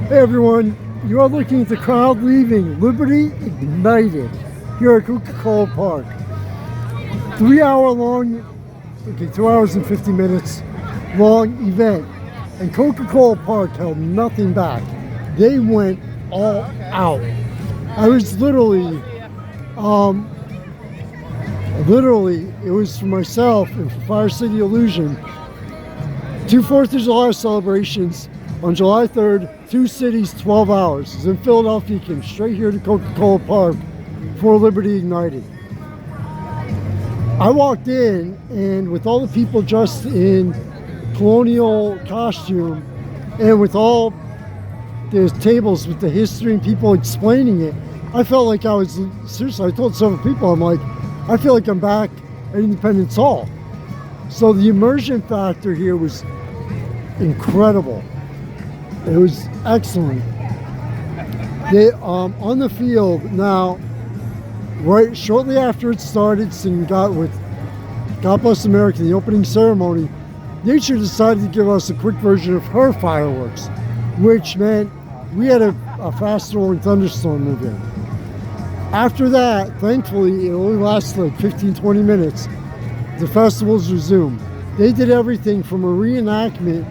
Hey everyone, you are looking at the crowd leaving Liberty Ignited here at Coca-Cola Park. 3 hour long, 2 hours and 50 minutes long event. And Coca-Cola Park held nothing back. They went all out. I was literally, it was for myself and for Fire City Illusion. 2 4th of July celebrations on July 3rd, 2 cities, 12 hours. It was in Philadelphia, came straight here to Coca-Cola Park for Liberty Ignited. I walked in, and with all the people dressed in colonial costume, and with all the tables with the history and people explaining it, I felt like I was, seriously, I told several people, I'm like, I feel like I'm back at Independence Hall. So the immersion factor here was incredible. It was excellent. They on the field now, right shortly after it started, singing God Bless America, the opening ceremony, Nature decided to give us a quick version of her fireworks, which meant we had a fast rolling thunderstorm move in. After that, thankfully, it only lasted like 15-20 minutes. The festivals resumed. They did everything from a reenactment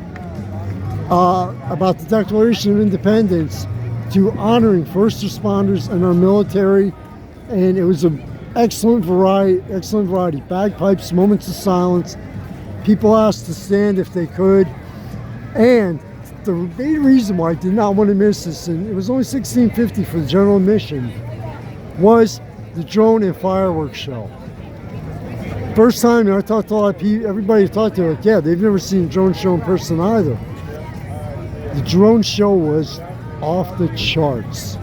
about the Declaration of Independence to honoring first responders and our military, and it was an excellent variety. Bagpipes, moments of silence. People asked to stand if they could, and the main reason why I did not want to miss this, and it was only $16.50 for the general admission, was the drone and fireworks show. First time, I talked to a lot of people, everybody talked to, like, yeah, they've never seen a drone show in person either. The drone show was off the charts.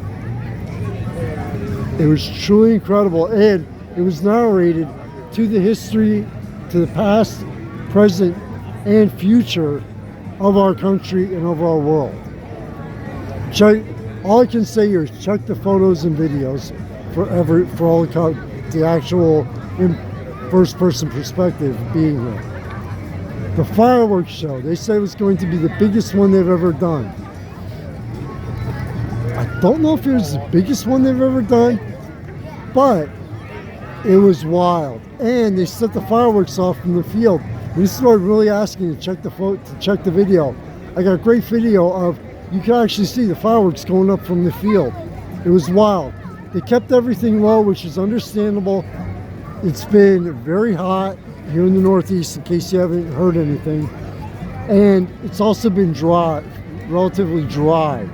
It was truly incredible, and it was narrated to the history, to the past, present, and future of our country and of our world. All I can say here is check the photos and videos for all the actual first-person perspective being here. The fireworks show, they said it was going to be the biggest one they've ever done. I don't know if it was the biggest one they've ever done, but it was wild. And they set the fireworks off from the field. We started really asking to check the video. I got a great video of, you can actually see the fireworks going up from the field. It was wild. They kept everything low, which is understandable. It's been very hot here in the Northeast, in case you haven't heard anything. And it's also been dry, relatively dry.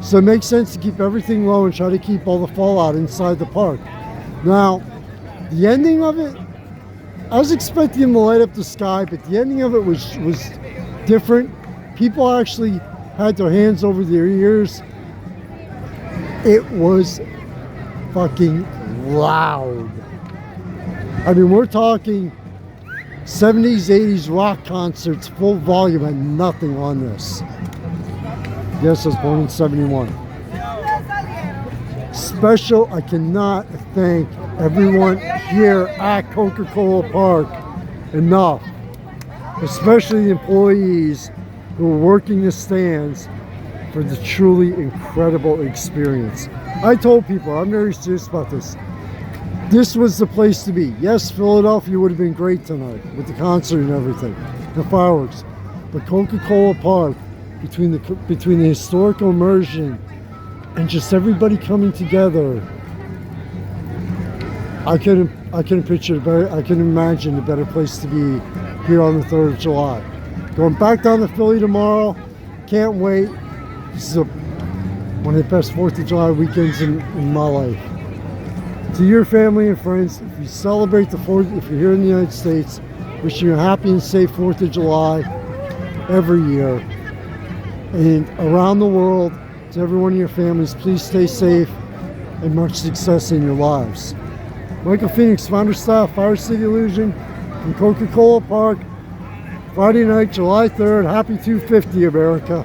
So it makes sense to keep everything low and try to keep all the fallout inside the park. Now, the ending of it, I was expecting them to light up the sky, but the ending of it was different. People actually had their hands over their ears. It was fucking loud. I mean, we're talking 70s, 80s rock concerts, full volume, and nothing on this. Yes, I was born in 71. Special, I cannot thank everyone here at Coca-Cola Park enough, especially the employees who are working the stands, for the truly incredible experience. I told people, I'm very serious about this. This was the place to be. Yes, Philadelphia would have been great tonight with the concert and everything, the fireworks. But Coca-Cola Park, between the historical immersion and just everybody coming together, I couldn't picture I couldn't imagine a better place to be here on the 3rd of July. Going back down to Philly tomorrow, can't wait. This is one of the best 4th of July weekends in my life. To your family and friends, if you celebrate the 4th, if you're here in the United States, wishing you a happy and safe 4th of July every year. And around the world, to every one of your families, please stay safe and much success in your lives. Michael Phoenix, founder staff, Fire City Illusion, from Coca-Cola Park, Friday night, July 3rd. Happy 250, America.